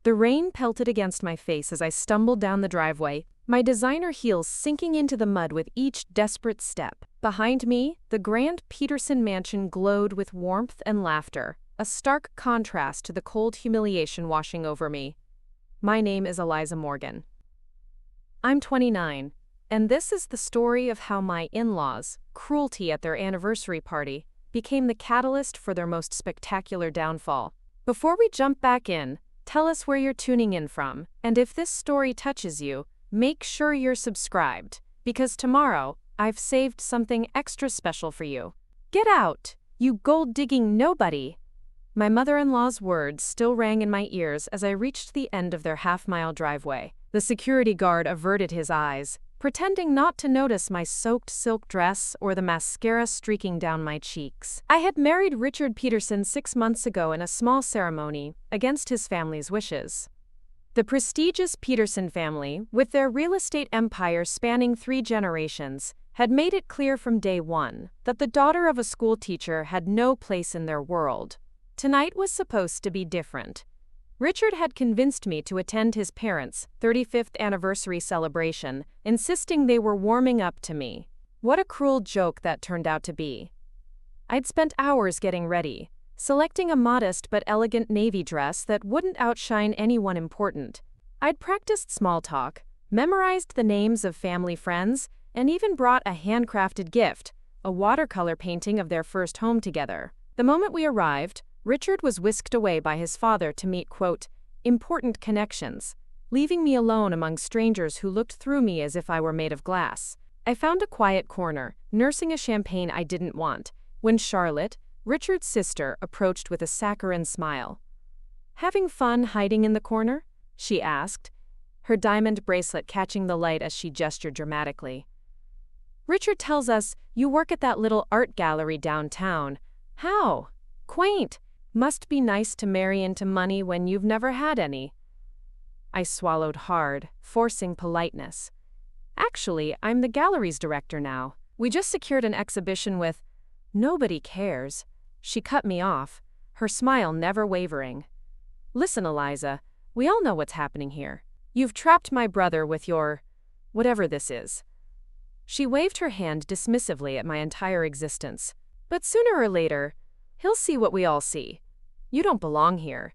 The rain pelted against my face as I stumbled down the driveway, my designer heels sinking into the mud with each desperate step. Behind me, the grand Peterson mansion glowed with warmth and laughter, a stark contrast to the cold humiliation washing over me. My name is Eliza Morgan. I'm 29, and this is the story of how my in-laws' cruelty at their anniversary party became the catalyst for their most spectacular downfall. Before we jump back in, tell us where you're tuning in from, and if this story touches you, make sure you're subscribed, because tomorrow, I've saved something extra special for you. Get out, you gold-digging nobody! My mother-in-law's words still rang in my ears as I reached the end of their half-mile driveway. The security guard averted his eyes, pretending not to notice my soaked silk dress or the mascara streaking down my cheeks. I had married Richard Peterson 6 months ago in a small ceremony, against his family's wishes. The prestigious Peterson family, with their real estate empire spanning 3 generations, had made it clear from day one that the daughter of a schoolteacher had no place in their world. Tonight was supposed to be different. Richard had convinced me to attend his parents' 35th anniversary celebration, insisting they were warming up to me. What a cruel joke that turned out to be. I'd spent hours getting ready, selecting a modest but elegant navy dress that wouldn't outshine anyone important. I'd practiced small talk, memorized the names of family friends, and even brought a handcrafted gift, a watercolor painting of their first home together. The moment we arrived, Richard was whisked away by his father to meet, quote, important connections, leaving me alone among strangers who looked through me as if I were made of glass. I found a quiet corner, nursing a champagne I didn't want, when Charlotte, Richard's sister, approached with a saccharine smile. "Having fun hiding in the corner?" she asked, her diamond bracelet catching the light as she gestured dramatically. "Richard tells us you work at that little art gallery downtown. How quaint! Must be nice to marry into money when you've never had any." I swallowed hard, forcing politeness. "Actually, I'm the gallery's director now. We just secured an exhibition with—" "Nobody cares." She cut me off, her smile never wavering. "Listen, Eliza, we all know what's happening here. You've trapped my brother with your— whatever this is." She waved her hand dismissively at my entire existence. "But sooner or later, he'll see what we all see. You don't belong here."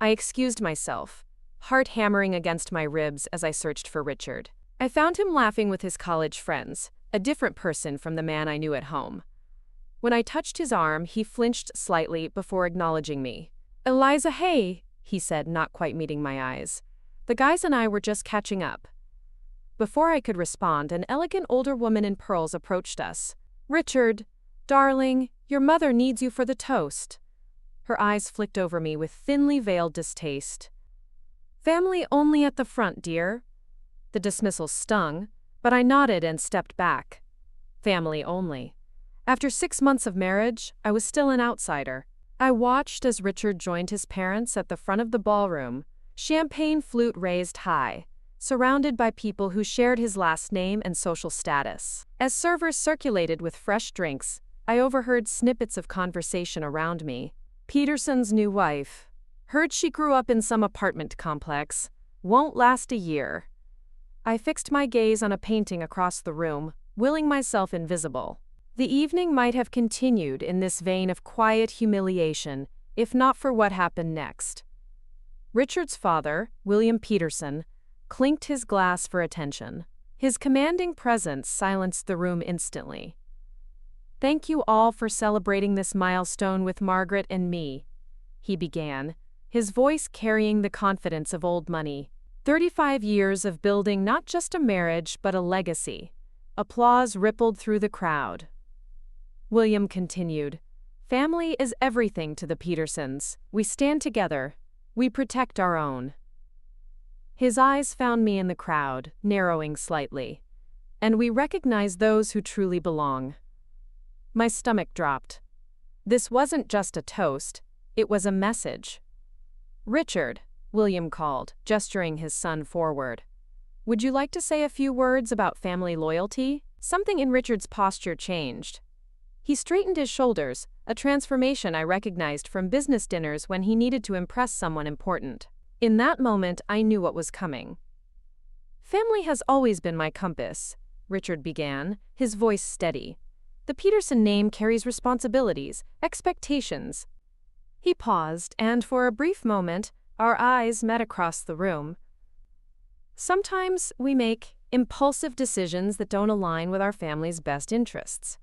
I excused myself, heart hammering against my ribs as I searched for Richard. I found him laughing with his college friends, a different person from the man I knew at home. When I touched his arm, he flinched slightly before acknowledging me. "Eliza, hey," he said, not quite meeting my eyes. "The guys and I were just catching up." Before I could respond, an elegant older woman in pearls approached us. "Richard, darling, your mother needs you for the toast." Her eyes flicked over me with thinly veiled distaste. "Family only at the front, dear." The dismissal stung, but I nodded and stepped back. Family only. After 6 months of marriage, I was still an outsider. I watched as Richard joined his parents at the front of the ballroom, champagne flute raised high, surrounded by people who shared his last name and social status. As servers circulated with fresh drinks, I overheard snippets of conversation around me. "Peterson's new wife. Heard she grew up in some apartment complex. Won't last a year." I fixed my gaze on a painting across the room, willing myself invisible. The evening might have continued in this vein of quiet humiliation, if not for what happened next. Richard's father, William Peterson, clinked his glass for attention. His commanding presence silenced the room instantly. "Thank you all for celebrating this milestone with Margaret and me," he began, his voice carrying the confidence of old money. 35 years of building not just a marriage but a legacy." Applause rippled through the crowd. William continued, "Family is everything to the Petersons. We stand together. We protect our own." His eyes found me in the crowd, narrowing slightly. "And we recognize those who truly belong." My stomach dropped. This wasn't just a toast, it was a message. "Richard," William called, gesturing his son forward. "Would you like to say a few words about family loyalty?" Something in Richard's posture changed. He straightened his shoulders, a transformation I recognized from business dinners when he needed to impress someone important. In that moment, I knew what was coming. "Family has always been my compass," Richard began, his voice steady. "The Peterson name carries responsibilities, expectations." He paused, and for a brief moment, our eyes met across the room. "Sometimes we make impulsive decisions that don't align with our family's best interests."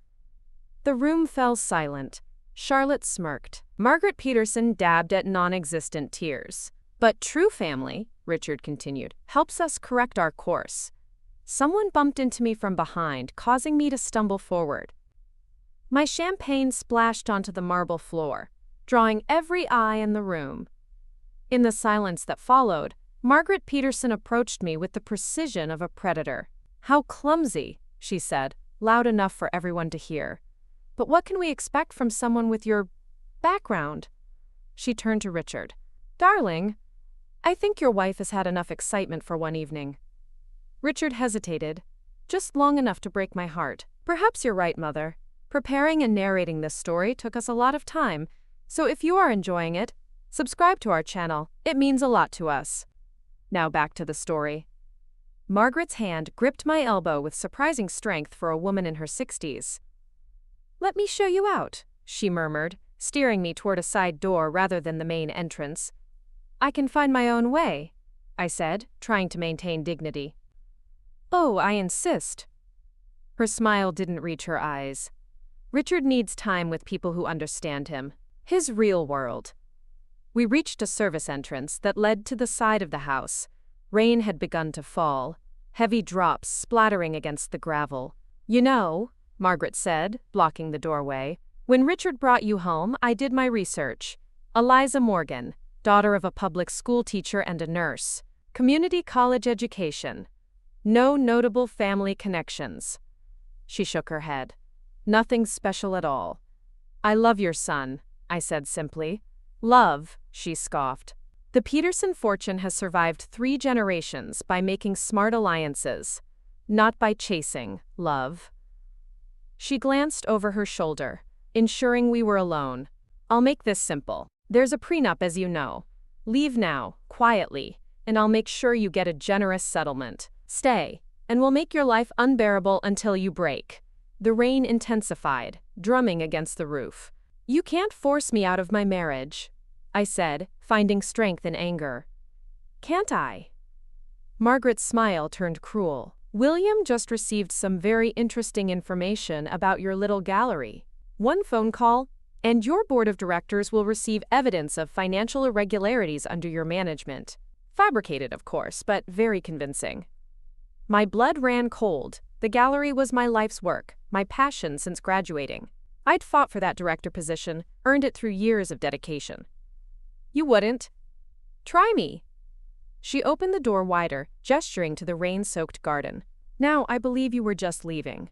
The room fell silent. Charlotte smirked. Margaret Peterson dabbed at non-existent tears. "But true family," Richard continued, "helps us correct our course." Someone bumped into me from behind, causing me to stumble forward. My champagne splashed onto the marble floor, drawing every eye in the room. In the silence that followed, Margaret Peterson approached me with the precision of a predator. "How clumsy," she said, loud enough for everyone to hear. "But what can we expect from someone with your background?" She turned to Richard. "Darling, I think your wife has had enough excitement for one evening." Richard hesitated, just long enough to break my heart. "Perhaps you're right, Mother. Preparing and narrating this story took us a lot of time, so if you are enjoying it, subscribe to our channel. It means a lot to us." Now back to the story. Margaret's hand gripped my elbow with surprising strength for a woman in her 60s. "Let me show you out," she murmured, steering me toward a side door rather than the main entrance. "I can find my own way," I said, trying to maintain dignity. "Oh, I insist." Her smile didn't reach her eyes. Richard needs time with people who understand him. His real world. We reached a service entrance that led to the side of the house. Rain had begun to fall, heavy drops splattering against the gravel. "You know," Margaret said, blocking the doorway, "when Richard brought you home, I did my research. Eliza Morgan, daughter of a public school teacher and a nurse. Community college education. No notable family connections." She shook her head. "Nothing special at all." "I love your son," I said simply. "Love," she scoffed. "The Peterson fortune has survived 3 generations by making smart alliances, not by chasing love." She glanced over her shoulder, ensuring we were alone. "I'll make this simple. There's a prenup, as you know. Leave now, quietly, and I'll make sure you get a generous settlement. Stay, and we'll make your life unbearable until you break." The rain intensified, drumming against the roof. "You can't force me out of my marriage," I said, finding strength in anger. "Can't I?" Margaret's smile turned cruel. "William just received some very interesting information about your little gallery. One phone call, and your board of directors will receive evidence of financial irregularities under your management. Fabricated, of course, but very convincing." My blood ran cold. The gallery was my life's work, my passion since graduating. I'd fought for that director position, earned it through years of dedication. "You wouldn't. Try me." She opened the door wider, gesturing to the rain-soaked garden. "Now I believe you were just leaving."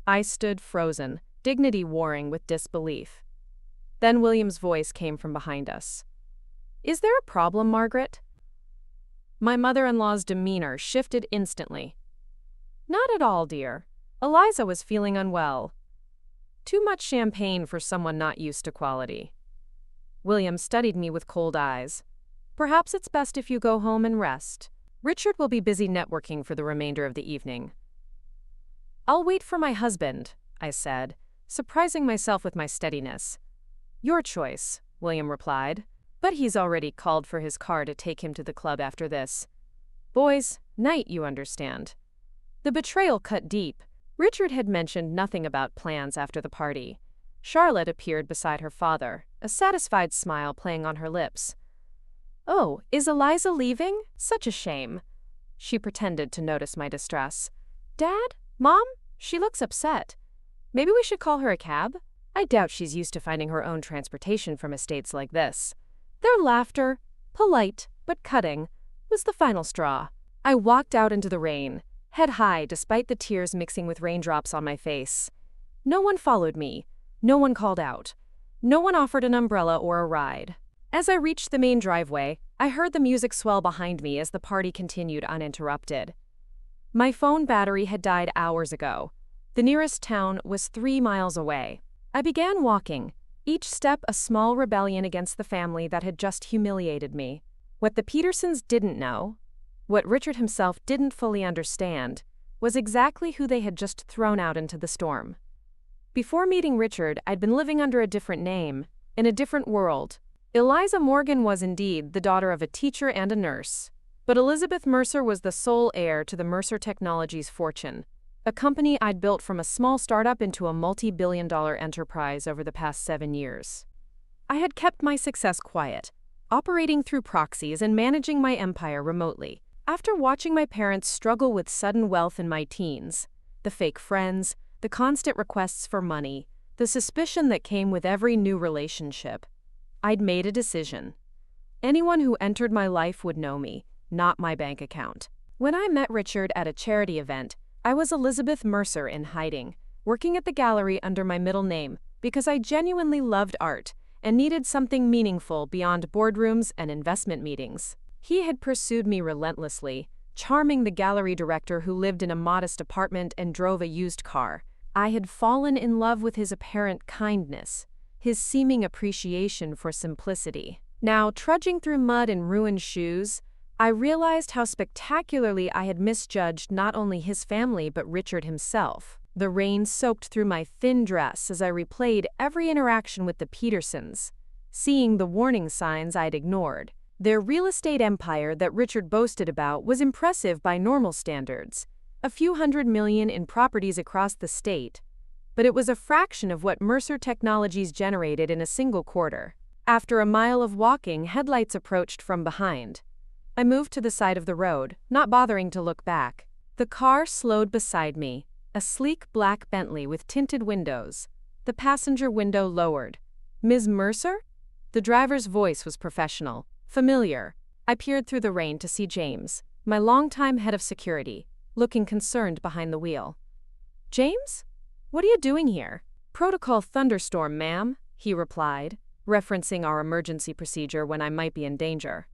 I stood frozen, dignity warring with disbelief. Then William's voice came from behind us. "Is there a problem, Margaret?" My mother-in-law's demeanor shifted instantly. "Not at all, dear. Eliza was feeling unwell. Too much champagne for someone not used to quality." William studied me with cold eyes. "Perhaps it's best if you go home and rest. Richard will be busy networking for the remainder of the evening." "I'll wait for my husband," I said, surprising myself with my steadiness. "Your choice," William replied, "but he's already called for his car to take him to the club after this. Boys' night, you understand." The betrayal cut deep. Richard had mentioned nothing about plans after the party. Charlotte appeared beside her father, a satisfied smile playing on her lips. "Oh, is Eliza leaving? Such a shame." She pretended to notice my distress. "Dad? Mom? She looks upset. Maybe we should call her a cab?" I doubt she's used to finding her own transportation from estates like this. Their laughter, polite but cutting, was the final straw. I walked out into the rain, head high despite the tears mixing with raindrops on my face. No one followed me. No one called out. No one offered an umbrella or a ride. As I reached the main driveway, I heard the music swell behind me as the party continued uninterrupted. My phone battery had died hours ago. The nearest town was 3 miles away. I began walking, each step a small rebellion against the family that had just humiliated me. What the Petersons didn't know, what Richard himself didn't fully understand, was exactly who they had just thrown out into the storm. Before meeting Richard, I'd been living under a different name, in a different world. Eliza Morgan was indeed the daughter of a teacher and a nurse. But Elizabeth Mercer was the sole heir to the Mercer Technologies fortune, a company I'd built from a small startup into a multi-billion-dollar enterprise over the past 7 years. I had kept my success quiet, operating through proxies and managing my empire remotely. After watching my parents struggle with sudden wealth in my teens, the fake friends, the constant requests for money, the suspicion that came with every new relationship, I'd made a decision. Anyone who entered my life would know me, not my bank account. When I met Richard at a charity event, I was Elizabeth Mercer in hiding, working at the gallery under my middle name because I genuinely loved art and needed something meaningful beyond boardrooms and investment meetings. He had pursued me relentlessly, charming the gallery director who lived in a modest apartment and drove a used car. I had fallen in love with his apparent kindness, his seeming appreciation for simplicity. Now, trudging through mud and ruined shoes, I realized how spectacularly I had misjudged not only his family but Richard himself. The rain soaked through my thin dress as I replayed every interaction with the Petersons, seeing the warning signs I'd ignored. Their real estate empire that Richard boasted about was impressive by normal standards, a few $100 million in properties across the state, but it was a fraction of what Mercer Technologies generated in a single quarter. After a mile of walking, headlights approached from behind. I moved to the side of the road, not bothering to look back. The car slowed beside me, a sleek black Bentley with tinted windows. The passenger window lowered. "Ms. Mercer?" The driver's voice was professional, familiar. I peered through the rain to see James, my longtime head of security, looking concerned behind the wheel. "James? What are you doing here?" "Protocol thunderstorm, ma'am," he replied, referencing our emergency procedure when I might be in danger.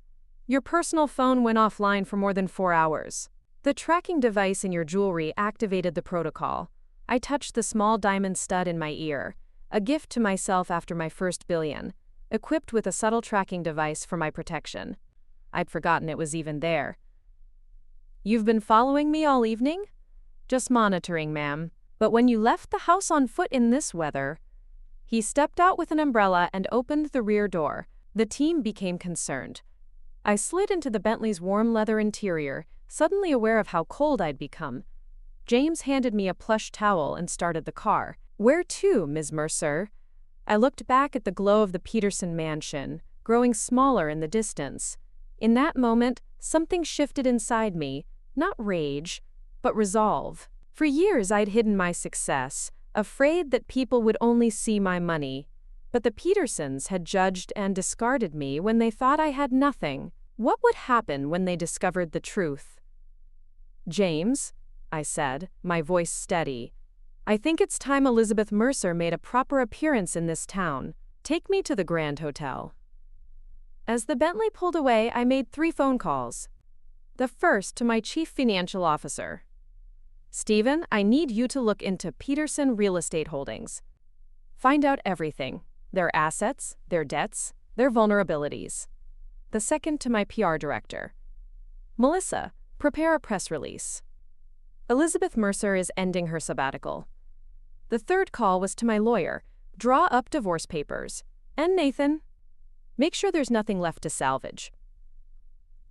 "Your personal phone went offline for more than 4 hours. The tracking device in your jewelry activated the protocol." I touched the small diamond stud in my ear, a gift to myself after my first billion, equipped with a subtle tracking device for my protection. I'd forgotten it was even there. "You've been following me all evening?" "Just monitoring, ma'am. But when you left the house on foot in this weather..." He stepped out with an umbrella and opened the rear door. The team became concerned. I slid into the Bentley's warm leather interior, suddenly aware of how cold I'd become. James handed me a plush towel and started the car. "Where to, Ms. Mercer?" I looked back at the glow of the Peterson mansion, growing smaller in the distance. In that moment, something shifted inside me, not rage, but resolve. For years I'd hidden my success, afraid that people would only see my money. But the Petersons had judged and discarded me when they thought I had nothing. What would happen when they discovered the truth? "James," I said, my voice steady, "I think it's time Elizabeth Mercer made a proper appearance in this town. Take me to the Grand Hotel." As the Bentley pulled away, I made 3 phone calls. The first to my chief financial officer. "Stephen, I need you to look into Peterson Real Estate Holdings. Find out everything. Their assets, their debts, their vulnerabilities." The second to my PR director. "Melissa, prepare a press release. Elizabeth Mercer is ending her sabbatical." The third call was to my lawyer. "Draw up divorce papers. And Nathan, make sure there's nothing left to salvage."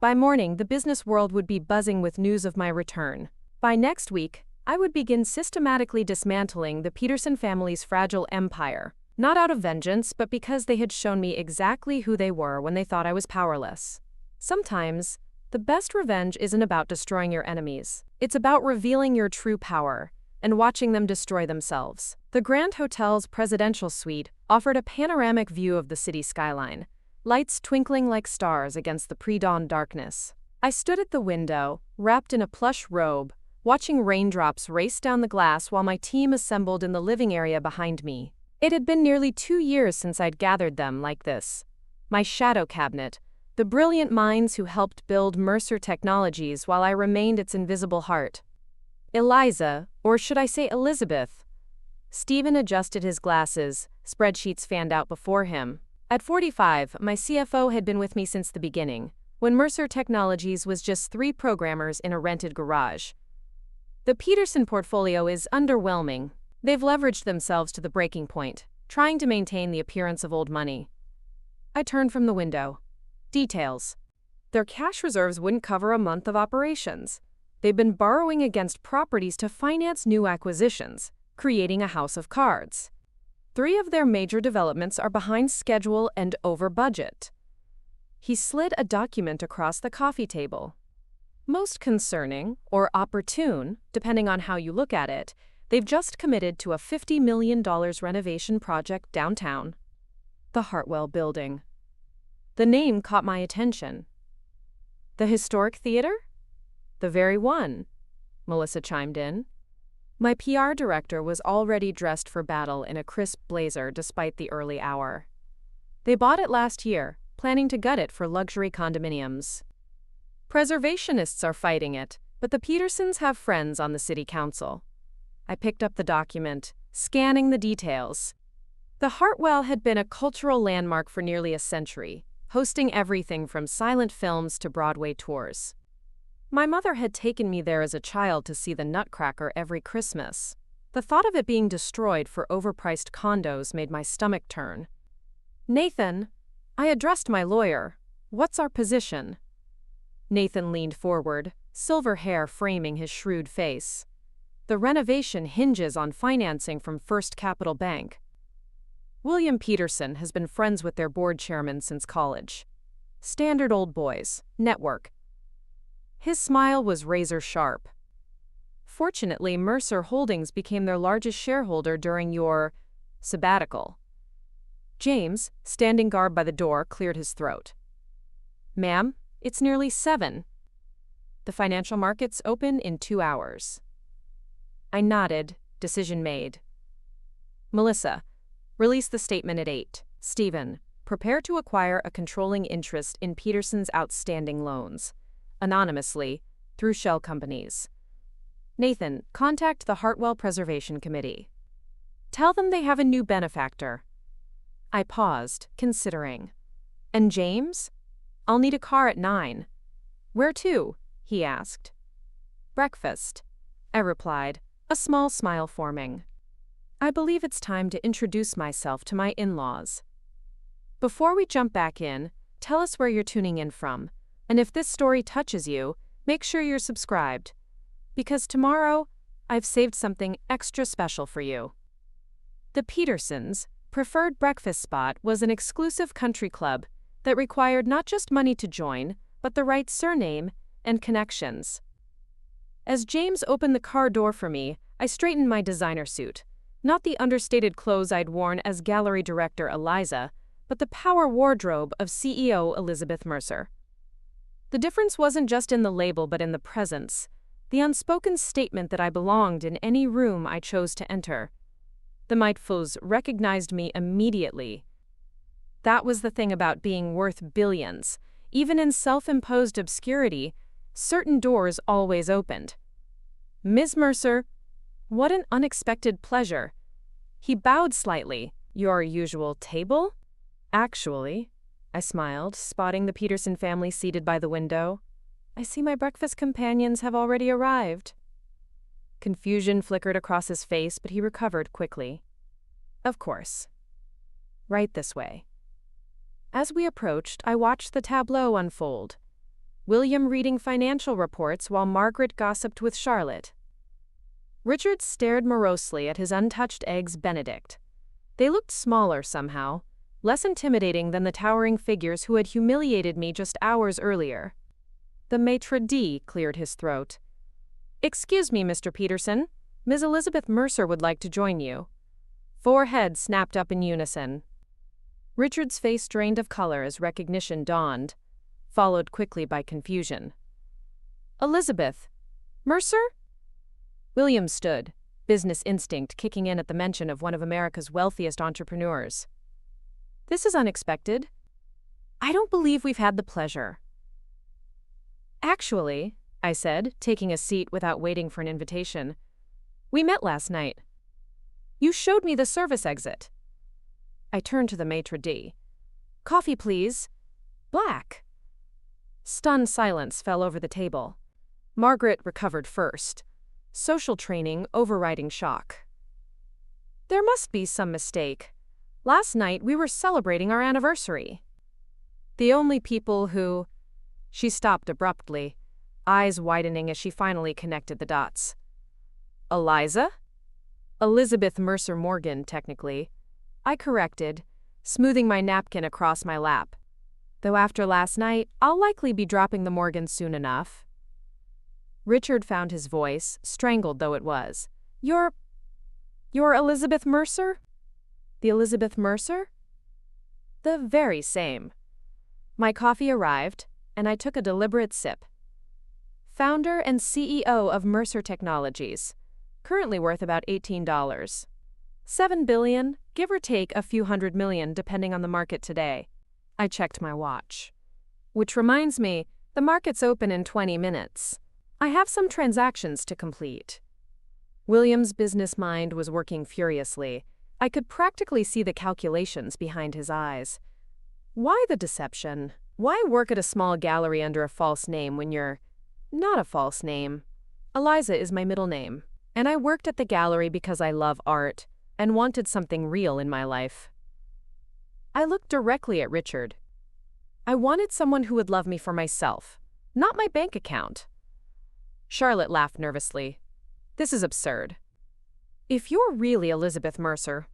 By morning, the business world would be buzzing with news of my return. By next week, I would begin systematically dismantling the Peterson family's fragile empire, not out of vengeance, but because they had shown me exactly who they were when they thought I was powerless. Sometimes, the best revenge isn't about destroying your enemies. It's about revealing your true power and watching them destroy themselves. The Grand Hotel's presidential suite offered a panoramic view of the city skyline, lights twinkling like stars against the pre-dawn darkness. I stood at the window, wrapped in a plush robe, watching raindrops race down the glass while my team assembled in the living area behind me. It had been nearly 2 years since I'd gathered them like this. My shadow cabinet, the brilliant minds who helped build Mercer Technologies while I remained its invisible heart. "Eliza, or should I say Elizabeth?" Stephen adjusted his glasses, spreadsheets fanned out before him. At 45, my CFO had been with me since the beginning, when Mercer Technologies was just 3 programmers in a rented garage. The Peterson portfolio is underwhelming. They've leveraged themselves to the breaking point, trying to maintain the appearance of old money. I turned from the window. Details. Their cash reserves wouldn't cover a month of operations. They've been borrowing against properties to finance new acquisitions, creating a house of cards. 3 of their major developments are behind schedule and over budget. He slid a document across the coffee table. Most concerning, or opportune, depending on how you look at it, they've just committed to a $50 million renovation project downtown. The Hartwell Building. The name caught my attention. The Historic Theater? The very one, Melissa chimed in. My PR director was already dressed for battle in a crisp blazer despite the early hour. They bought it last year, planning to gut it for luxury condominiums. Preservationists are fighting it, but the Petersons have friends on the city council. I picked up the document, scanning the details. The Hartwell had been a cultural landmark for nearly a century, hosting everything from silent films to Broadway tours. My mother had taken me there as a child to see the Nutcracker every Christmas. The thought of it being destroyed for overpriced condos made my stomach turn. Nathan, I addressed my lawyer. What's our position? Nathan leaned forward, silver hair framing his shrewd face. The renovation hinges on financing from First Capital Bank. William Peterson has been friends with their board chairman since college. Standard old boys, network. His smile was razor sharp. Fortunately, Mercer Holdings became their largest shareholder during your sabbatical. James, standing guard by the door, cleared his throat. Ma'am, it's nearly 7. The financial markets open in 2 hours. I nodded, decision made. Melissa, release the statement at 8. Stephen, prepare to acquire a controlling interest in Peterson's outstanding loans. Anonymously, through shell companies. Nathan, contact the Hartwell Preservation Committee. Tell them they have a new benefactor. I paused, considering. And James? I'll need a car at 9. Where to? He asked. Breakfast, I replied, a small smile forming. I believe it's time to introduce myself to my in-laws. Before we jump back in, tell us where you're tuning in from. And if this story touches you, make sure you're subscribed. Because tomorrow, I've saved something extra special for you. The Petersons' preferred breakfast spot was an exclusive country club that required not just money to join, but the right surname and connections. As James opened the car door for me, I straightened my designer suit. Not the understated clothes I'd worn as gallery director Eliza, but the power wardrobe of CEO Elizabeth Mercer. The difference wasn't just in the label but in the presence, the unspoken statement that I belonged in any room I chose to enter. The Mitfus recognized me immediately. That was the thing about being worth billions. Even in self-imposed obscurity, certain doors always opened. Ms. Mercer, what an unexpected pleasure. He bowed slightly. Your usual table? Actually, I smiled, spotting the Peterson family seated by the window. I see my breakfast companions have already arrived. Confusion flickered across his face, but he recovered quickly. Of course. Right this way. As we approached, I watched the tableau unfold. William reading financial reports while Margaret gossiped with Charlotte. Richard stared morosely at his untouched eggs Benedict. They looked smaller somehow, less intimidating than the towering figures who had humiliated me just hours earlier. The maitre d' cleared his throat. Excuse me, Mr. Peterson. Ms. Elizabeth Mercer would like to join you. 4 heads snapped up in unison. Richard's face drained of color as recognition dawned, followed quickly by confusion. Elizabeth Mercer? William stood, business instinct kicking in at the mention of one of America's wealthiest entrepreneurs. This is unexpected. I don't believe we've had the pleasure. Actually, I said, taking a seat without waiting for an invitation, we met last night. You showed me the service exit. I turned to the maitre d'. Coffee, please. Black. Stunned silence fell over the table. Margaret recovered first. Social training overriding shock. There must be some mistake. Last night we were celebrating our anniversary. The only people who... She stopped abruptly, eyes widening as she finally connected the dots. Eliza? Elizabeth Mercer Morgan, technically. I corrected, smoothing my napkin across my lap. Though after last night, I'll likely be dropping the Morgan soon enough. Richard found his voice, strangled though it was. You're Elizabeth Mercer? The Elizabeth Mercer? The very same. My coffee arrived, and I took a deliberate sip. Founder and CEO of Mercer Technologies, currently worth about $18. $7 billion, give or take a few $100 million depending on the market today. I checked my watch. Which reminds me, the market's open in 20 minutes. I have some transactions to complete. William's business mind was working furiously. I could practically see the calculations behind his eyes. Why the deception? Why work at a small gallery under a false name when you're not a false name? Eliza is my middle name, and I worked at the gallery because I love art and wanted something real in my life. I looked directly at Richard. I wanted someone who would love me for myself, not my bank account. Charlotte laughed nervously. This is absurd. If you're really Elizabeth Mercer,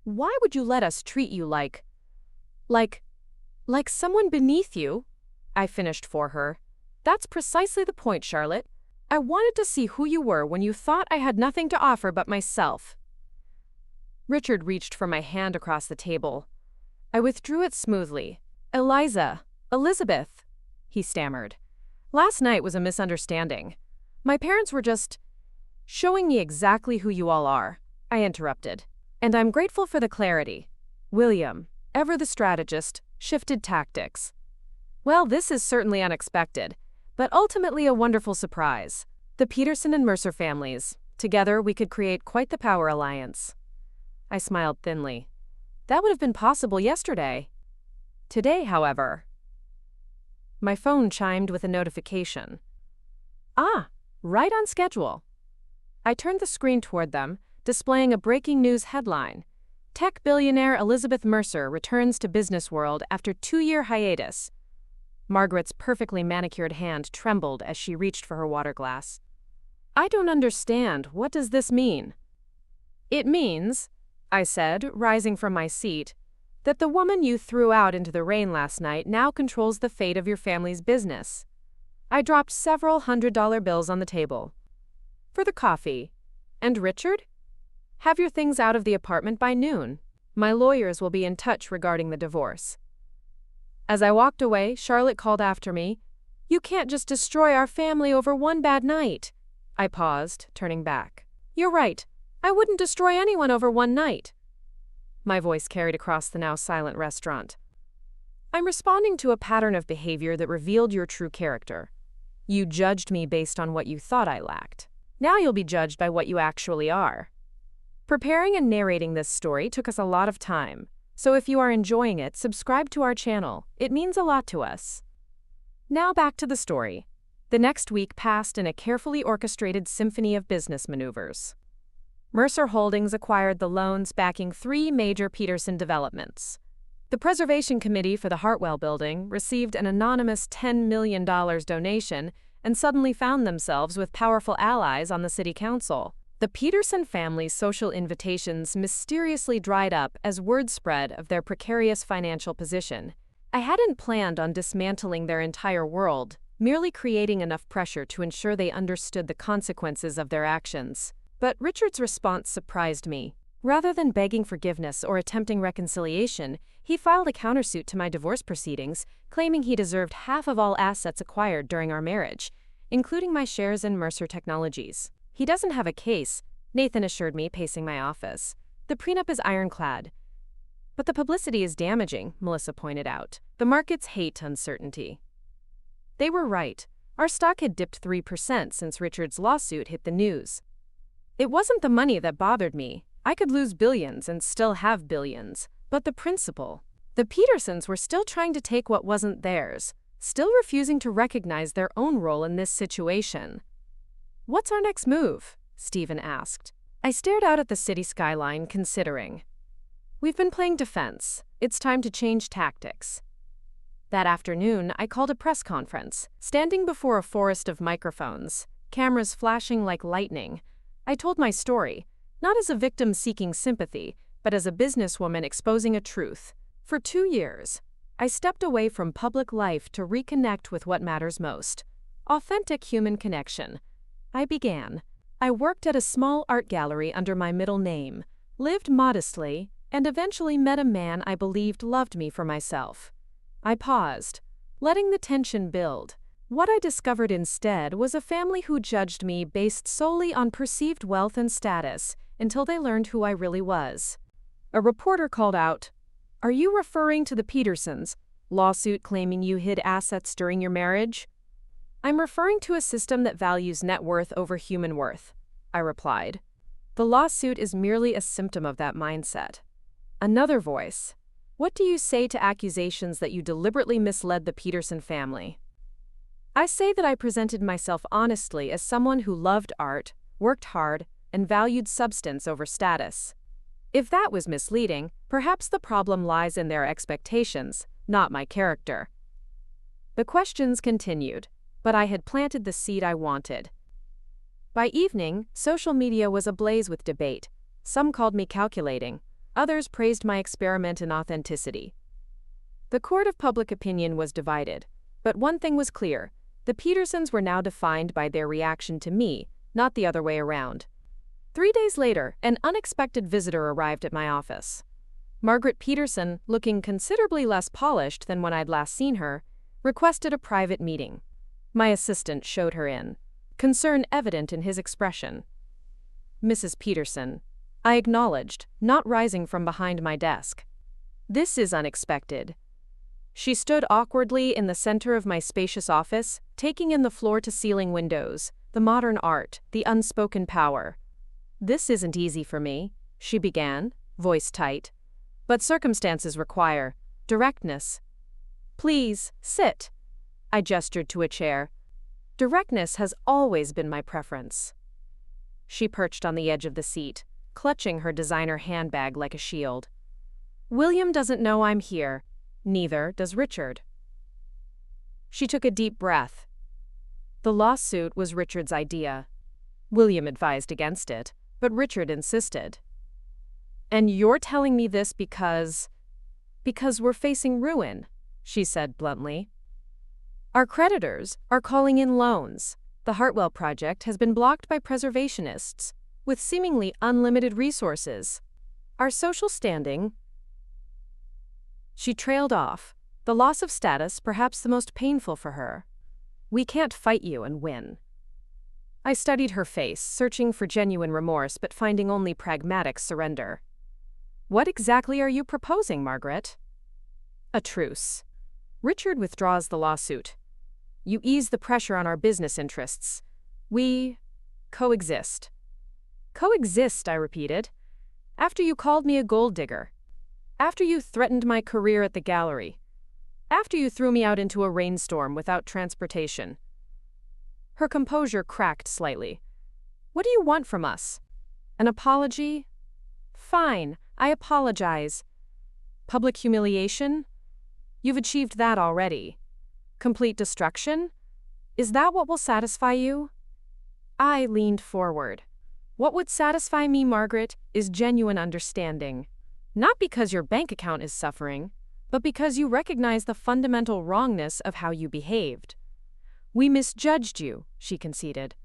why would you let us treat you like someone beneath you? I finished for her. That's precisely the point, Charlotte. I wanted to see who you were when you thought I had nothing to offer but myself. Richard reached for my hand across the table. I withdrew it smoothly. Eliza, Elizabeth, he stammered. Last night was a misunderstanding. My parents were just showing me exactly who you all are, I interrupted. And I'm grateful for the clarity. William, ever the strategist, shifted tactics. Well, this is certainly unexpected, but ultimately a wonderful surprise. The Peterson and Mercer families. Together, we could create quite the power alliance. I smiled thinly. That would have been possible yesterday. Today, however. My phone chimed with a notification. Ah, right on schedule. I turned the screen toward them, displaying a breaking news headline. Tech billionaire Elizabeth Mercer returns to business world after 2-year hiatus. Margaret's perfectly manicured hand trembled as she reached for her water glass. I don't understand. What does this mean? It means, I said, rising from my seat, that the woman you threw out into the rain last night now controls the fate of your family's business. I dropped several $100 bills on the table. For the coffee. And Richard? Have your things out of the apartment by noon. My lawyers will be in touch regarding the divorce. As I walked away, Charlotte called after me. You can't just destroy our family over one bad night. I paused, turning back. You're right. I wouldn't destroy anyone over one night. My voice carried across the now silent restaurant. I'm responding to a pattern of behavior that revealed your true character. You judged me based on what you thought I lacked. Now you'll be judged by what you actually are. Preparing and narrating this story took us a lot of time, so if you are enjoying it, subscribe to our channel. It means a lot to us. Now back to the story. The next week passed in a carefully orchestrated symphony of business maneuvers. Mercer Holdings acquired the loans backing 3 major Peterson developments. The Preservation Committee for the Hartwell Building received an anonymous $10 million donation and suddenly found themselves with powerful allies on the city council. The Peterson family's social invitations mysteriously dried up as word spread of their precarious financial position. I hadn't planned on dismantling their entire world, merely creating enough pressure to ensure they understood the consequences of their actions. But Richard's response surprised me. Rather than begging forgiveness or attempting reconciliation, he filed a countersuit to my divorce proceedings, claiming he deserved half of all assets acquired during our marriage, including my shares in Mercer Technologies. He doesn't have a case, Nathan assured me, pacing my office. The prenup is ironclad. But the publicity is damaging, Melissa pointed out. The markets hate uncertainty. They were right. Our stock had dipped 3% since Richard's lawsuit hit the news. It wasn't the money that bothered me. I could lose billions and still have billions. But the principle. The Petersons were still trying to take what wasn't theirs. still refusing to recognize their own role in this situation. "What's our next move?" Stephen asked. I stared out at the city skyline, considering. "We've been playing defense. It's time to change tactics." That afternoon, I called a press conference. Standing before a forest of microphones, cameras flashing like lightning, I told my story, not as a victim seeking sympathy, but as a businesswoman exposing a truth. For 2 years, I stepped away from public life to reconnect with what matters most: authentic human connection. I began. I worked at a small art gallery under my middle name, lived modestly, and eventually met a man I believed loved me for myself. I paused, letting the tension build. What I discovered instead was a family who judged me based solely on perceived wealth and status until they learned who I really was. A reporter called out, "Are you referring to the Petersons' lawsuit claiming you hid assets during your marriage?" "I'm referring to a system that values net worth over human worth," I replied. "The lawsuit is merely a symptom of that mindset." Another voice, "What do you say to accusations that you deliberately misled the Peterson family?" I say that I presented myself honestly as someone who loved art, worked hard, and valued substance over status. If that was misleading, perhaps the problem lies in their expectations, not my character. The questions continued, but I had planted the seed I wanted. By evening, social media was ablaze with debate. Some called me calculating, others praised my experiment in authenticity. The court of public opinion was divided, but one thing was clear: the Petersons were now defined by their reaction to me, not the other way around. 3 days later, an unexpected visitor arrived at my office. Margaret Peterson, looking considerably less polished than when I'd last seen her, requested a private meeting. My assistant showed her in, concern evident in his expression. "Mrs. Peterson," I acknowledged, not rising from behind my desk. "This is unexpected." She stood awkwardly in the center of my spacious office, taking in the floor-to-ceiling windows, the modern art, the unspoken power. "This isn't easy for me," she began, voice tight. "But circumstances require directness." "Please, sit." I gestured to a chair. "Directness has always been my preference." She perched on the edge of the seat, clutching her designer handbag like a shield. "William doesn't know I'm here. Neither does Richard." She took a deep breath. "The lawsuit was Richard's idea. William advised against it, but Richard insisted." "And you're telling me this because we're facing ruin," she said bluntly. "Our creditors are calling in loans. The Hartwell project has been blocked by preservationists, with seemingly unlimited resources. Our social standing—" She trailed off, the loss of status perhaps the most painful for her. "We can't fight you and win." I studied her face, searching for genuine remorse but finding only pragmatic surrender. "What exactly are you proposing, Margaret?" "A truce. Richard withdraws the lawsuit. You ease the pressure on our business interests. We coexist." "Coexist," I repeated. "After you called me a gold digger. After you threatened my career at the gallery. After you threw me out into a rainstorm without transportation." Her composure cracked slightly. "What do you want from us? An apology? Fine, I apologize. Public humiliation? You've achieved that already. Complete destruction? Is that what will satisfy you?" I leaned forward. "What would satisfy me, Margaret, is genuine understanding. Not because your bank account is suffering, but because you recognize the fundamental wrongness of how you behaved." "We misjudged you," she conceded.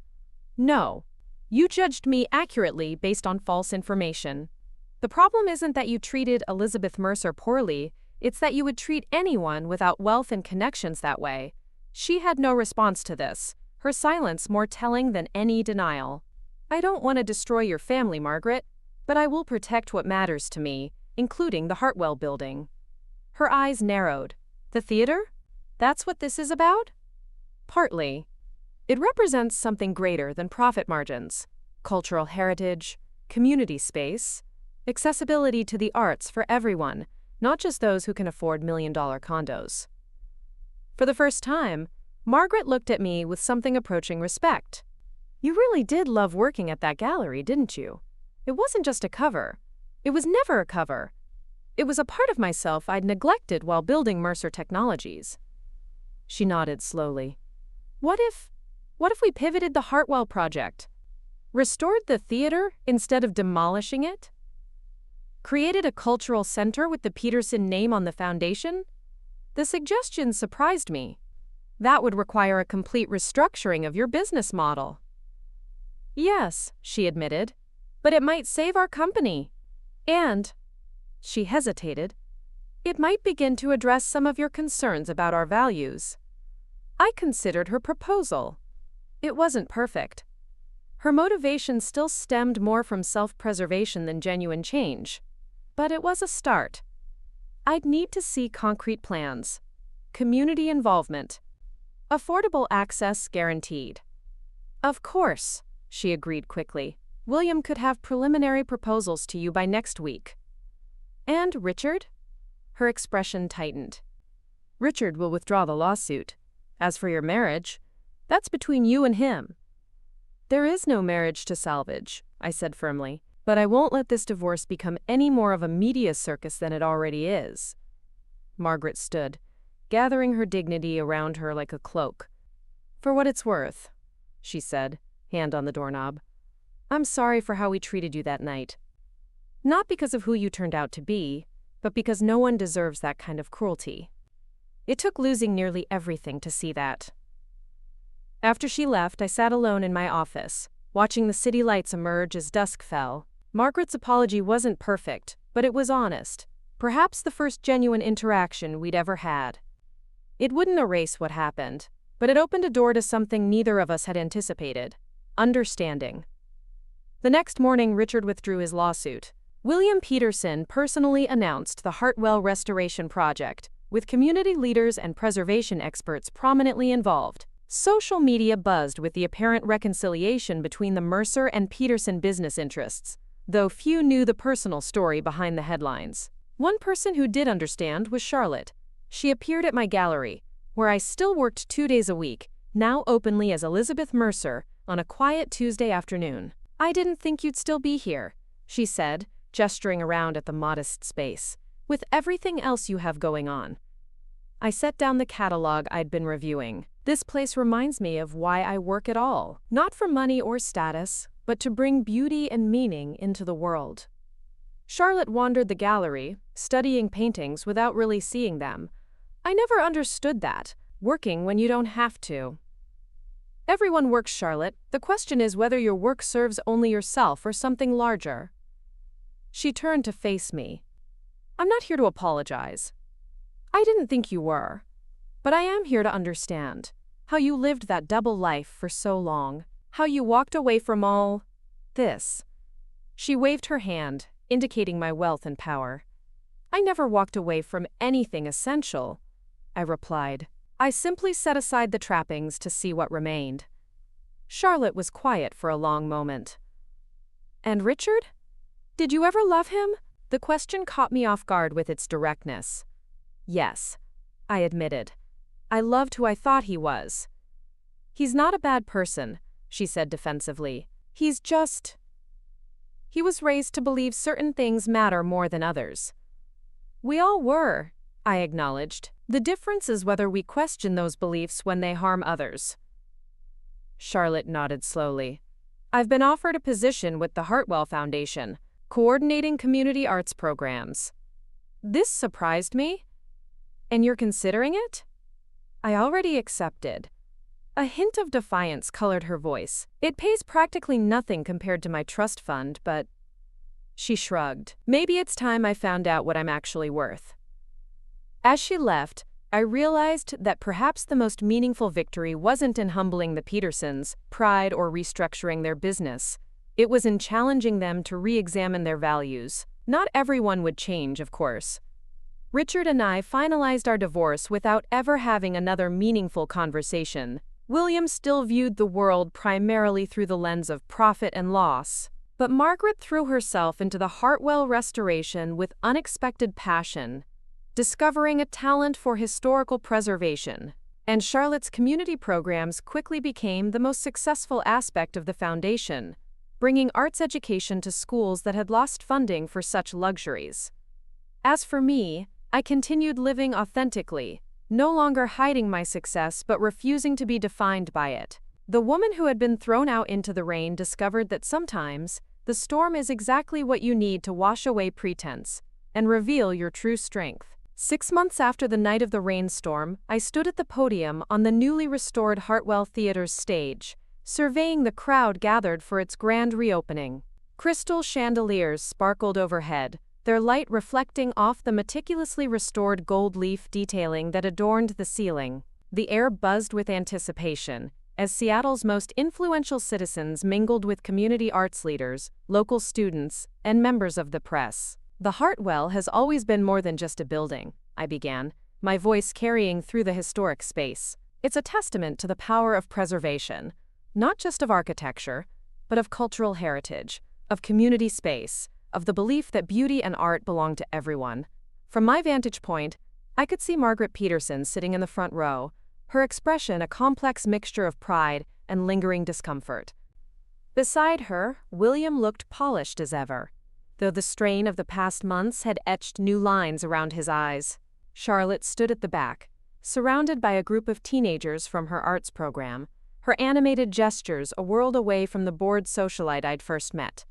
"No, you judged me accurately based on false information. The problem isn't that you treated Elizabeth Mercer poorly, it's that you would treat anyone without wealth and connections that way." She had no response to this, her silence more telling than any denial. "I don't want to destroy your family, Margaret, but I will protect what matters to me, including the Hartwell building." Her eyes narrowed. "The theater? That's what this is about?" "Partly. It represents something greater than profit margins: cultural heritage, community space, accessibility to the arts for everyone, not just those who can afford million-dollar condos." For the first time, Margaret looked at me with something approaching respect. You really did love working at that gallery, didn't you? It wasn't just a cover. It was never a cover. It was a part of myself I'd neglected while building Mercer Technologies. She nodded slowly. What if we pivoted the Hartwell project? Restored the theater instead of demolishing it? Created a cultural center with the Peterson name on the foundation? The suggestion surprised me. That would require a complete restructuring of your business model. Yes, she admitted, but it might save our company. And, she hesitated, it might begin to address some of your concerns about our values. I considered her proposal. It wasn't perfect. Her motivation still stemmed more from self-preservation than genuine change. But it was a start. I'd need to see concrete plans, community involvement, affordable access guaranteed. Of course, she agreed quickly. William could have preliminary proposals to you by next week. And Richard? Her expression tightened. Richard will withdraw the lawsuit. As for your marriage, that's between you and him. There is no marriage to salvage, I said firmly, but I won't let this divorce become any more of a media circus than it already is. Margaret stood, gathering her dignity around her like a cloak. For what it's worth, she said, hand on the doorknob. I'm sorry for how we treated you that night. Not because of who you turned out to be, but because no one deserves that kind of cruelty. It took losing nearly everything to see that. After she left, I sat alone in my office, watching the city lights emerge as dusk fell. Margaret's apology wasn't perfect, but it was honest. Perhaps the first genuine interaction we'd ever had. It wouldn't erase what happened, but it opened a door to something neither of us had anticipated: understanding. The next morning, Richard withdrew his lawsuit. William Peterson personally announced the Hartwell restoration project, with community leaders and preservation experts prominently involved. Social media buzzed with the apparent reconciliation between the Mercer and Peterson business interests, though few knew the personal story behind the headlines. One person who did understand was Charlotte. She appeared at my gallery, where I still worked 2 days a week, now openly as Elizabeth Mercer, on a quiet Tuesday afternoon. I didn't think you'd still be here, she said, gesturing around at the modest space, with everything else you have going on. I set down the catalog I'd been reviewing. This place reminds me of why I work at all. Not for money or status, but to bring beauty and meaning into the world. Charlotte wandered the gallery, studying paintings without really seeing them. I never understood that, working when you don't have to. Everyone works, Charlotte. The question is whether your work serves only yourself or something larger. She turned to face me. I'm not here to apologize. I didn't think you were. But I am here to understand how you lived that double life for so long, how you walked away from all this. She waved her hand, indicating my wealth and power. I never walked away from anything essential, I replied. I simply set aside the trappings to see what remained. Charlotte was quiet for a long moment. And Richard? Did you ever love him? The question caught me off guard with its directness. Yes, I admitted. I loved who I thought he was. He's not a bad person, she said defensively. He was raised to believe certain things matter more than others. We all were, I acknowledged. The difference is whether we question those beliefs when they harm others. Charlotte nodded slowly. I've been offered a position with the Hartwell Foundation, coordinating community arts programs. This surprised me. And you're considering it? I already accepted. A hint of defiance colored her voice. It pays practically nothing compared to my trust fund, but... She shrugged. Maybe it's time I found out what I'm actually worth. As she left, I realized that perhaps the most meaningful victory wasn't in humbling the Petersons' pride or restructuring their business. It was in challenging them to re-examine their values. Not everyone would change, of course. Richard and I finalized our divorce without ever having another meaningful conversation. William still viewed the world primarily through the lens of profit and loss. But Margaret threw herself into the Hartwell restoration with unexpected passion, discovering a talent for historical preservation. And Charlotte's community programs quickly became the most successful aspect of the foundation, bringing arts education to schools that had lost funding for such luxuries. As for me, I continued living authentically, no longer hiding my success but refusing to be defined by it. The woman who had been thrown out into the rain discovered that sometimes the storm is exactly what you need to wash away pretense and reveal your true strength. 6 months after the night of the rainstorm, I stood at the podium on the newly restored Hartwell Theater's stage, surveying the crowd gathered for its grand reopening. Crystal chandeliers sparkled overhead, their light reflecting off the meticulously restored gold leaf detailing that adorned the ceiling. The air buzzed with anticipation, as Seattle's most influential citizens mingled with community arts leaders, local students, and members of the press. The Hartwell has always been more than just a building, I began, my voice carrying through the historic space. It's a testament to the power of preservation, not just of architecture, but of cultural heritage, of community space, of the belief that beauty and art belong to everyone. From my vantage point, I could see Margaret Peterson sitting in the front row, her expression a complex mixture of pride and lingering discomfort. Beside her, William looked polished as ever, though the strain of the past months had etched new lines around his eyes. Charlotte stood at the back, surrounded by a group of teenagers from her arts program, her animated gestures a world away from the bored socialite I'd first met.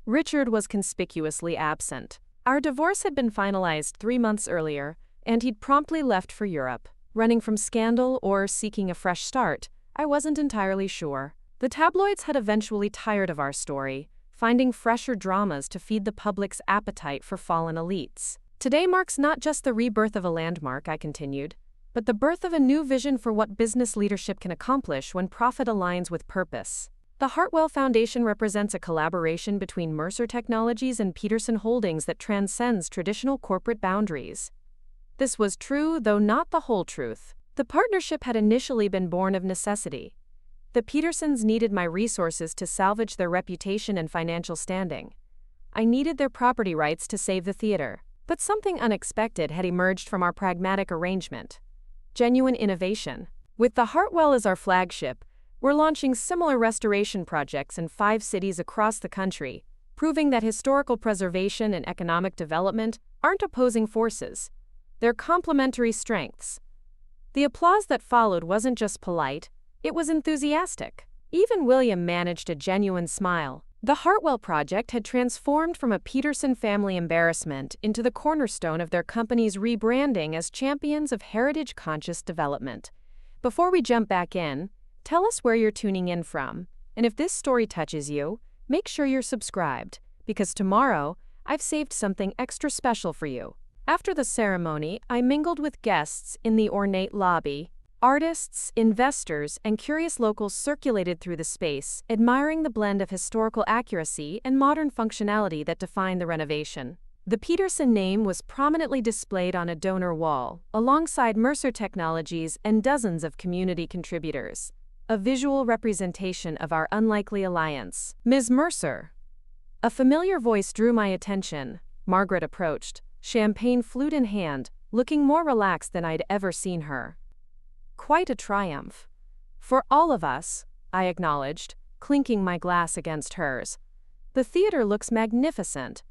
Richard was conspicuously absent. Our divorce had been finalized 3 months earlier, and he'd promptly left for Europe. Running from scandal or seeking a fresh start, I wasn't entirely sure. The tabloids had eventually tired of our story, finding fresher dramas to feed the public's appetite for fallen elites. Today marks not just the rebirth of a landmark, I continued, but the birth of a new vision for what business leadership can accomplish when profit aligns with purpose. The Hartwell Foundation represents a collaboration between Mercer Technologies and Peterson Holdings that transcends traditional corporate boundaries. This was true, though not the whole truth. The partnership had initially been born of necessity. The Petersons needed my resources to salvage their reputation and financial standing. I needed their property rights to save the theater. But something unexpected had emerged from our pragmatic arrangement. Genuine innovation. With the Hartwell as our flagship, we're launching similar restoration projects in 5 cities across the country, proving that historical preservation and economic development aren't opposing forces. They're complementary strengths. The applause that followed wasn't just polite, it was enthusiastic. Even William managed a genuine smile. The Hartwell project had transformed from a Peterson family embarrassment into the cornerstone of their company's rebranding as champions of heritage-conscious development. Before we jump back in, tell us where you're tuning in from, and if this story touches you, make sure you're subscribed, because tomorrow, I've saved something extra special for you. After the ceremony, I mingled with guests in the ornate lobby. Artists, investors, and curious locals circulated through the space, admiring the blend of historical accuracy and modern functionality that defined the renovation. The Peterson name was prominently displayed on a donor wall, alongside Mercer Technologies and dozens of community contributors, a visual representation of our unlikely alliance. Ms. Mercer. A familiar voice drew my attention. Margaret approached, champagne flute in hand, looking more relaxed than I'd ever seen her. Quite a triumph. For all of us, I acknowledged, clinking my glass against hers. The theater looks magnificent.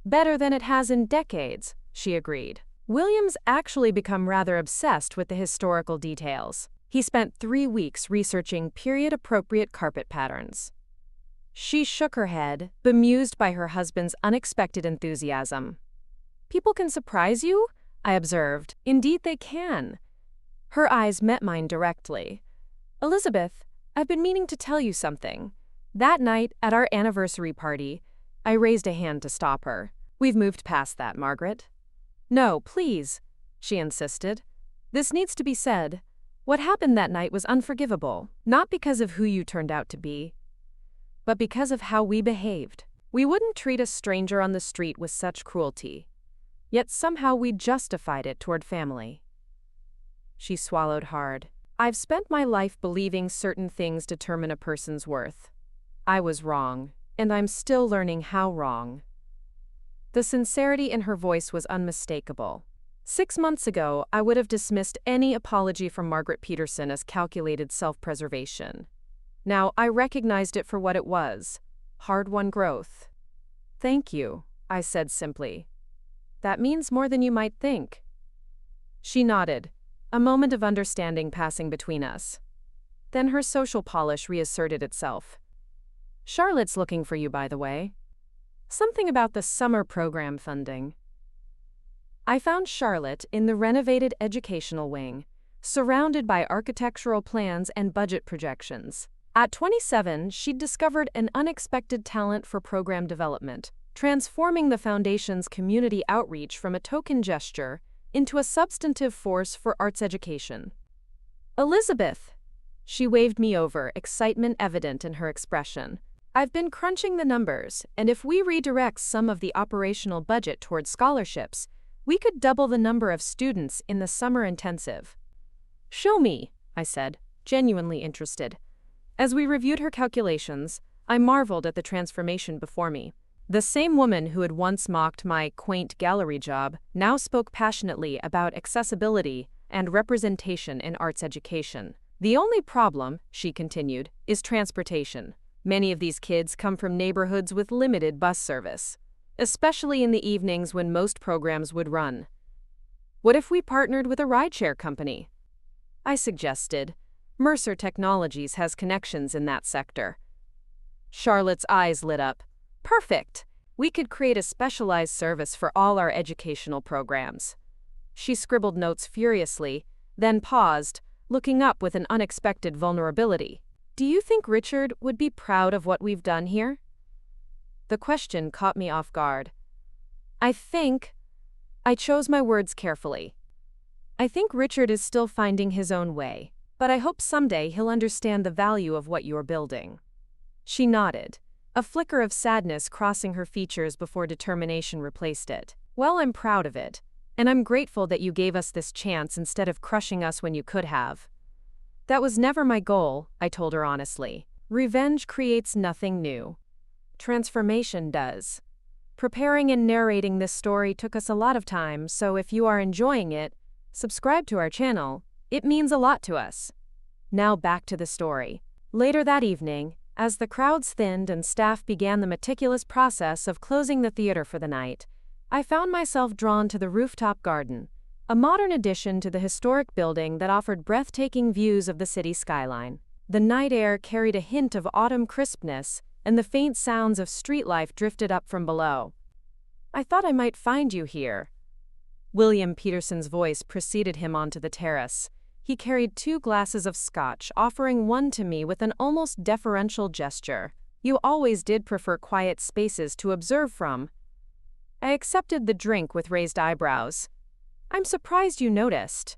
Better than it has in decades, she agreed. William's actually become rather obsessed with the historical details. He spent 3 weeks researching period-appropriate carpet patterns. She shook her head, bemused by her husband's unexpected enthusiasm. People can surprise you? I observed. Indeed they can. Her eyes met mine directly. Elizabeth, I've been meaning to tell you something. That night, at our anniversary party, I raised a hand to stop her. We've moved past that, Margaret. No, please, she insisted. This needs to be said. What happened that night was unforgivable, not because of who you turned out to be, but because of how we behaved. We wouldn't treat a stranger on the street with such cruelty. Yet somehow we justified it toward family. She swallowed hard. I've spent my life believing certain things determine a person's worth. I was wrong, and I'm still learning how wrong. The sincerity in her voice was unmistakable. 6 months ago, I would have dismissed any apology from Margaret Peterson as calculated self-preservation. Now, I recognized it for what it was: hard-won growth. "Thank you," I said simply. "That means more than you might think." She nodded, a moment of understanding passing between us. Then her social polish reasserted itself. "Charlotte's looking for you, by the way. Something about the summer program funding." I found Charlotte in the renovated educational wing, surrounded by architectural plans and budget projections. At 27, she'd discovered an unexpected talent for program development, transforming the foundation's community outreach from a token gesture into a substantive force for arts education. "Elizabeth!" She waved me over, excitement evident in her expression. "I've been crunching the numbers, and if we redirect some of the operational budget towards scholarships, we could double the number of students in the summer intensive." "Show me," I said, genuinely interested. As we reviewed her calculations, I marveled at the transformation before me. The same woman who had once mocked my quaint gallery job now spoke passionately about accessibility and representation in arts education. "The only problem," she continued, "is transportation. Many of these kids come from neighborhoods with limited bus service, especially in the evenings when most programs would run. What if we partnered with a rideshare company?" I suggested. Mercer Technologies has connections in that sector. Charlotte's eyes lit up. "Perfect! We could create a specialized service for all our educational programs." She scribbled notes furiously, then paused, looking up with an unexpected vulnerability. "Do you think Richard would be proud of what we've done here?" The question caught me off guard. I chose my words carefully. "I think Richard is still finding his own way, but I hope someday he'll understand the value of what you're building." She nodded, a flicker of sadness crossing her features before determination replaced it. "Well, I'm proud of it, and I'm grateful that you gave us this chance instead of crushing us when you could have." "That was never my goal," I told her honestly. "Revenge creates nothing new. Transformation does." Preparing and narrating this story took us a lot of time, so if you are enjoying it, subscribe to our channel. It means a lot to us. Now back to the story. Later that evening, as the crowds thinned and staff began the meticulous process of closing the theater for the night, I found myself drawn to the rooftop garden, a modern addition to the historic building that offered breathtaking views of the city skyline. The night air carried a hint of autumn crispness, and the faint sounds of street life drifted up from below. "I thought I might find you here." William Peterson's voice preceded him onto the terrace. He carried 2 glasses of scotch, offering one to me with an almost deferential gesture. "You always did prefer quiet spaces to observe from." I accepted the drink with raised eyebrows. "I'm surprised you noticed."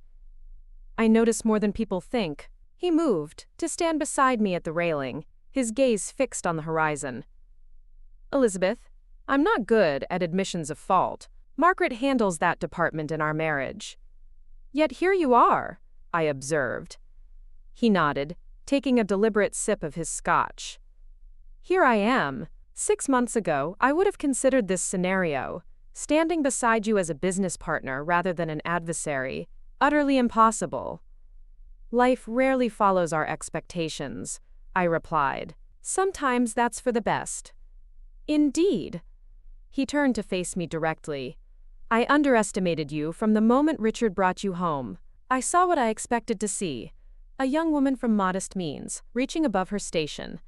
"I notice more than people think." He moved to stand beside me at the railing, his gaze fixed on the horizon. "Elizabeth, I'm not good at admissions of fault. Margaret handles that department in our marriage." "Yet here you are," I observed. He nodded, taking a deliberate sip of his scotch. "Here I am. 6 months ago, I would have considered this scenario, standing beside you as a business partner rather than an adversary, utterly impossible." "Life rarely follows our expectations," I replied. "Sometimes that's for the best." "Indeed." He turned to face me directly. "I underestimated you from the moment Richard brought you home. I saw what I expected to see, a young woman from modest means, reaching above her station.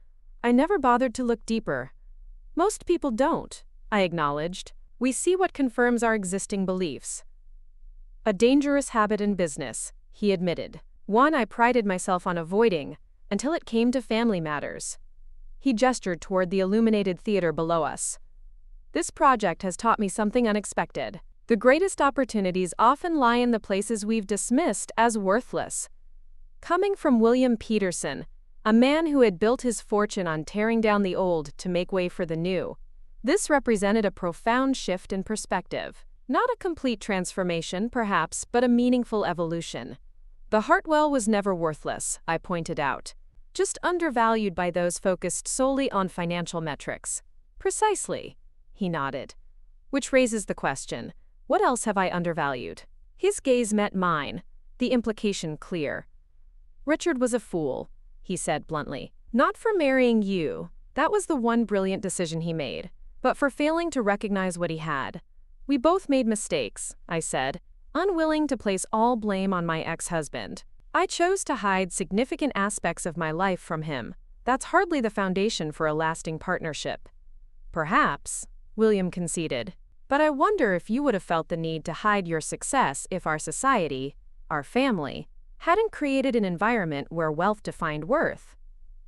I never bothered to look deeper." "Most people don't," I acknowledged. "We see what confirms our existing beliefs." "A dangerous habit in business," he admitted. "One I prided myself on avoiding, until it came to family matters." He gestured toward the illuminated theater below us. "This project has taught me something unexpected. The greatest opportunities often lie in the places we've dismissed as worthless." Coming from William Peterson, a man who had built his fortune on tearing down the old to make way for the new, this represented a profound shift in perspective. Not a complete transformation, perhaps, but a meaningful evolution. "The Hartwell was never worthless," I pointed out. "Just undervalued by those focused solely on financial metrics." "Precisely," he nodded. "Which raises the question, what else have I undervalued?" His gaze met mine, the implication clear. "Richard was a fool," he said bluntly. "Not for marrying you. That was the one brilliant decision he made. But for failing to recognize what he had. We both made mistakes," I said, unwilling to place all blame on my ex-husband. "I chose to hide significant aspects of my life from him. That's hardly the foundation for a lasting partnership." "Perhaps," William conceded. "But I wonder if you would have felt the need to hide your success if our society, our family, hadn't created an environment where wealth defined worth."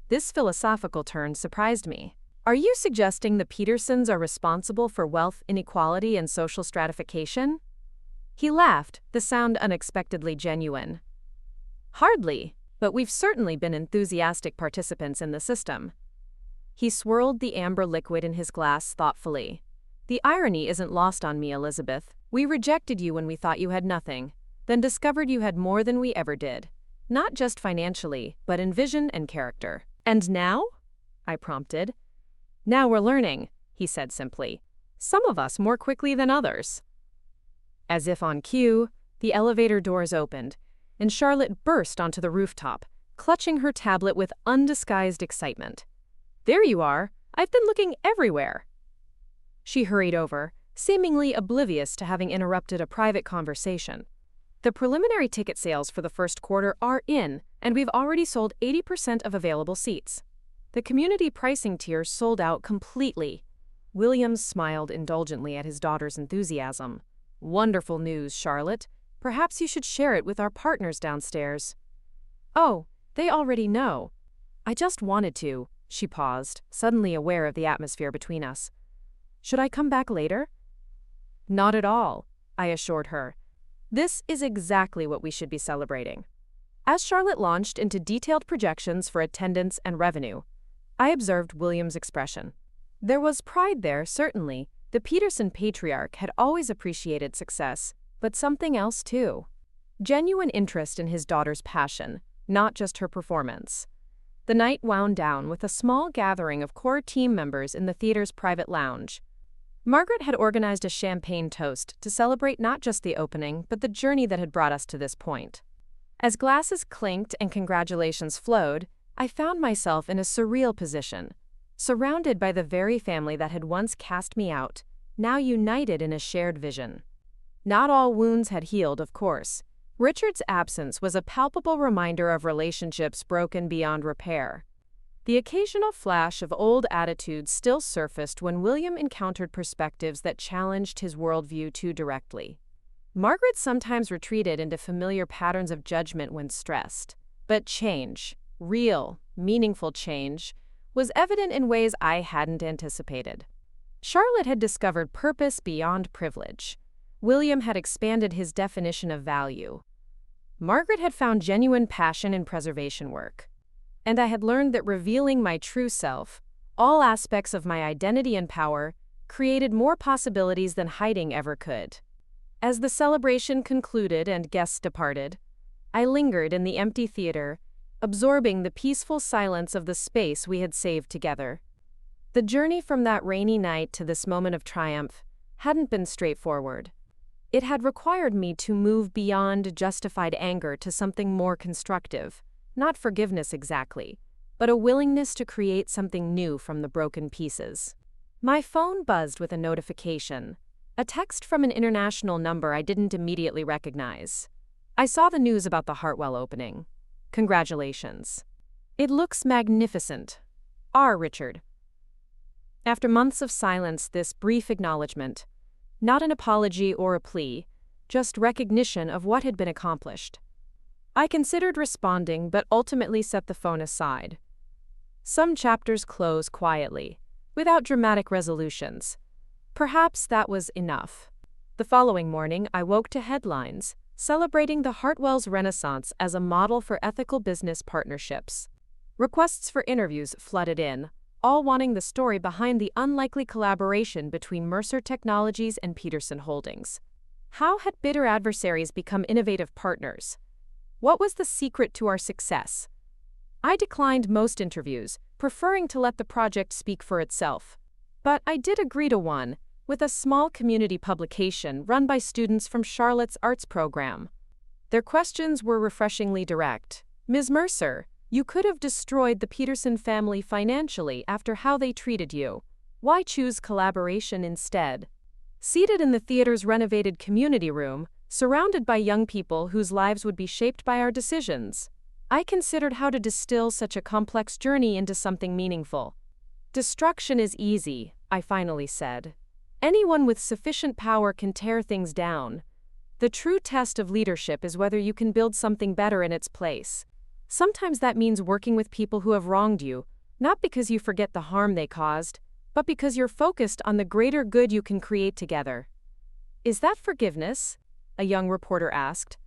This philosophical turn surprised me. "Are you suggesting the Petersons are responsible for wealth inequality and social stratification?" He laughed, the sound unexpectedly genuine. "Hardly, but we've certainly been enthusiastic participants in the system." He swirled the amber liquid in his glass thoughtfully. "The irony isn't lost on me, Elizabeth. We rejected you when we thought you had nothing, then discovered you had more than we ever did. Not just financially, but in vision and character." "And now?" I prompted. "Now we're learning," he said simply. "Some of us more quickly than others." As if on cue, the elevator doors opened, and Charlotte burst onto the rooftop, clutching her tablet with undisguised excitement. "There you are! I've been looking everywhere!" She hurried over, seemingly oblivious to having interrupted a private conversation. "The preliminary ticket sales for the first quarter are in, and we've already sold 80% of available seats. The community pricing tier sold out completely." Williams smiled indulgently at his daughter's enthusiasm. "Wonderful news, Charlotte. Perhaps you should share it with our partners downstairs." "Oh, they already know." "I just wanted to." She paused, suddenly aware of the atmosphere between us. "Should I come back later?" "Not at all," I assured her. "This is exactly what we should be celebrating." As Charlotte launched into detailed projections for attendance and revenue, I observed William's expression. There was pride there, certainly. The Peterson patriarch had always appreciated success, but something else too. Genuine interest in his daughter's passion, not just her performance. The night wound down with a small gathering of core team members in the theater's private lounge. Margaret had organized a champagne toast to celebrate not just the opening, but the journey that had brought us to this point. As glasses clinked and congratulations flowed, I found myself in a surreal position, surrounded by the very family that had once cast me out, now united in a shared vision. Not all wounds had healed, of course. Richard's absence was a palpable reminder of relationships broken beyond repair. The occasional flash of old attitudes still surfaced when William encountered perspectives that challenged his worldview too directly. Margaret sometimes retreated into familiar patterns of judgment when stressed. But change, real, meaningful change, was evident in ways I hadn't anticipated. Charlotte had discovered purpose beyond privilege. William had expanded his definition of value. Margaret had found genuine passion in preservation work. And I had learned that revealing my true self, all aspects of my identity and power, created more possibilities than hiding ever could. As the celebration concluded and guests departed, I lingered in the empty theater, absorbing the peaceful silence of the space we had saved together. The journey from that rainy night to this moment of triumph hadn't been straightforward. It had required me to move beyond justified anger to something more constructive, not forgiveness exactly, but a willingness to create something new from the broken pieces. My phone buzzed with a notification, a text from an international number I didn't immediately recognize. I saw the news about the Hartwell opening. Congratulations. It looks magnificent. R. Richard. After months of silence, this brief acknowledgement, not an apology or a plea, just recognition of what had been accomplished. I considered responding, but ultimately set the phone aside. Some chapters close quietly, without dramatic resolutions. Perhaps that was enough. The following morning, I woke to headlines, celebrating the Hartwell's renaissance as a model for ethical business partnerships. Requests for interviews flooded in, all wanting the story behind the unlikely collaboration between Mercer Technologies and Peterson Holdings. How had bitter adversaries become innovative partners? What was the secret to our success? I declined most interviews, preferring to let the project speak for itself. But I did agree to one, with a small community publication run by students from Charlotte's arts program. Their questions were refreshingly direct. "Ms. Mercer, you could have destroyed the Peterson family financially after how they treated you. Why choose collaboration instead?" Seated in the theater's renovated community room, surrounded by young people whose lives would be shaped by our decisions, I considered how to distill such a complex journey into something meaningful. "Destruction is easy," I finally said. "Anyone with sufficient power can tear things down. The true test of leadership is whether you can build something better in its place. Sometimes that means working with people who have wronged you, not because you forget the harm they caused, but because you're focused on the greater good you can create together." "Is that forgiveness?" a young reporter asked.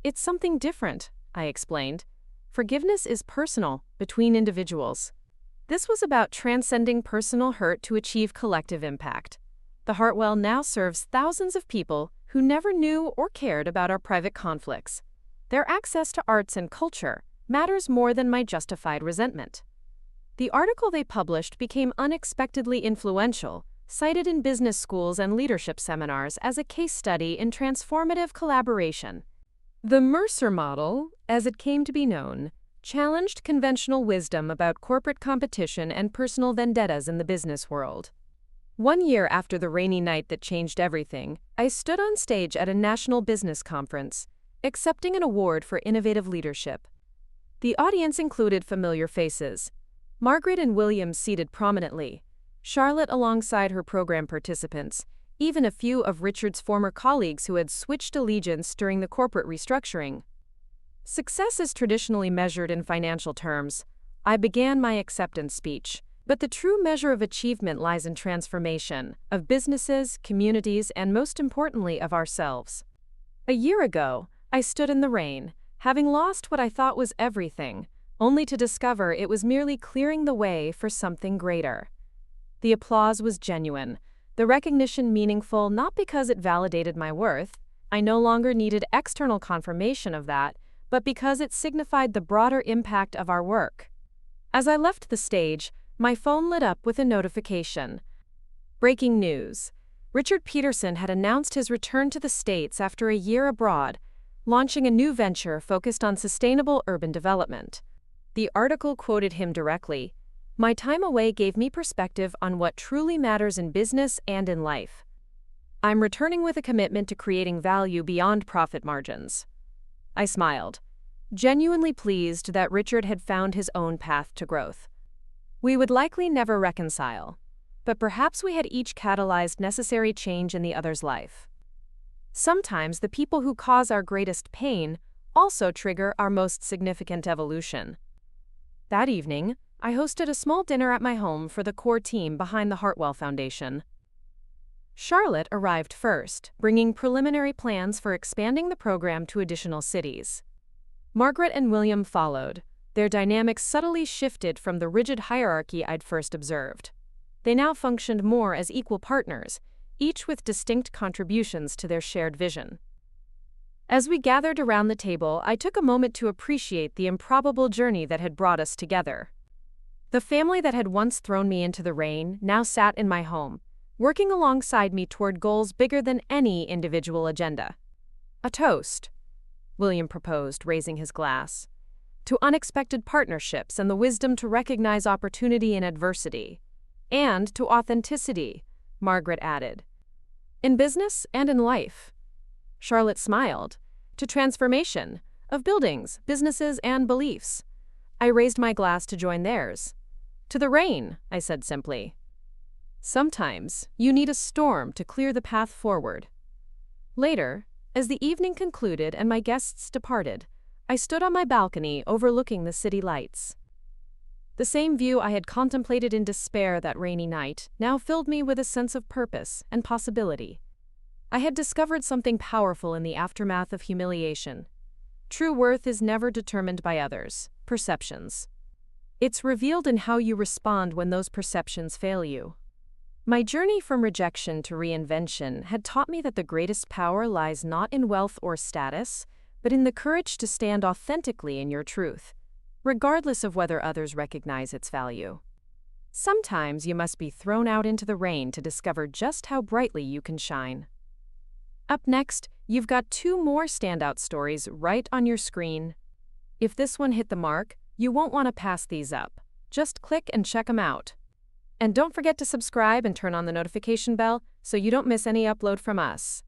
"It's something different," I explained. "Forgiveness is personal, between individuals." This was about transcending personal hurt to achieve collective impact. The Hartwell now serves thousands of people who never knew or cared about our private conflicts. Their access to arts and culture matters more than my justified resentment. The article they published became unexpectedly influential, cited in business schools and leadership seminars as a case study in transformative collaboration. The Mercer model, as it came to be known, challenged conventional wisdom about corporate competition and personal vendettas in the business world. 1 year after the rainy night that changed everything, I stood on stage at a national business conference, accepting an award for innovative leadership. The audience included familiar faces. Margaret and William seated prominently, Charlotte alongside her program participants, even a few of Richard's former colleagues who had switched allegiance during the corporate restructuring. Success is traditionally measured in financial terms. I began my acceptance speech. But the true measure of achievement lies in transformation, of businesses, communities, and most importantly, of ourselves. A year ago, I stood in the rain, having lost what I thought was everything, only to discover it was merely clearing the way for something greater. The applause was genuine, the recognition meaningful not because it validated my worth, I no longer needed external confirmation of that, but because it signified the broader impact of our work. As I left the stage, my phone lit up with a notification. Breaking news. Richard Peterson had announced his return to the States after a year abroad, launching a new venture focused on sustainable urban development. The article quoted him directly. "My time away gave me perspective on what truly matters in business and in life. I'm returning with a commitment to creating value beyond profit margins." I smiled, genuinely pleased that Richard had found his own path to growth. We would likely never reconcile, but perhaps we had each catalyzed necessary change in the other's life. Sometimes the people who cause our greatest pain also trigger our most significant evolution. That evening, I hosted a small dinner at my home for the core team behind the Hartwell Foundation. Charlotte arrived first, bringing preliminary plans for expanding the program to additional cities. Margaret and William followed. Their dynamics subtly shifted from the rigid hierarchy I'd first observed. They now functioned more as equal partners, each with distinct contributions to their shared vision. As we gathered around the table, I took a moment to appreciate the improbable journey that had brought us together. The family that had once thrown me into the rain now sat in my home, working alongside me toward goals bigger than any individual agenda. "A toast," William proposed, raising his glass. "To unexpected partnerships and the wisdom to recognize opportunity in adversity. And to authenticity," Margaret added. "In business and in life." Charlotte smiled. "To transformation, of buildings, businesses, and beliefs." I raised my glass to join theirs. "To the rain," I said simply. "Sometimes you need a storm to clear the path forward." Later, as the evening concluded and my guests departed, I stood on my balcony overlooking the city lights. The same view I had contemplated in despair that rainy night now filled me with a sense of purpose and possibility. I had discovered something powerful in the aftermath of humiliation. True worth is never determined by others' perceptions. It's revealed in how you respond when those perceptions fail you. My journey from rejection to reinvention had taught me that the greatest power lies not in wealth or status, but in the courage to stand authentically in your truth, regardless of whether others recognize its value. Sometimes you must be thrown out into the rain to discover just how brightly you can shine. Up next, you've got two more standout stories right on your screen. If this one hit the mark, you won't want to pass these up. Just click and check them out. And don't forget to subscribe and turn on the notification bell so you don't miss any upload from us.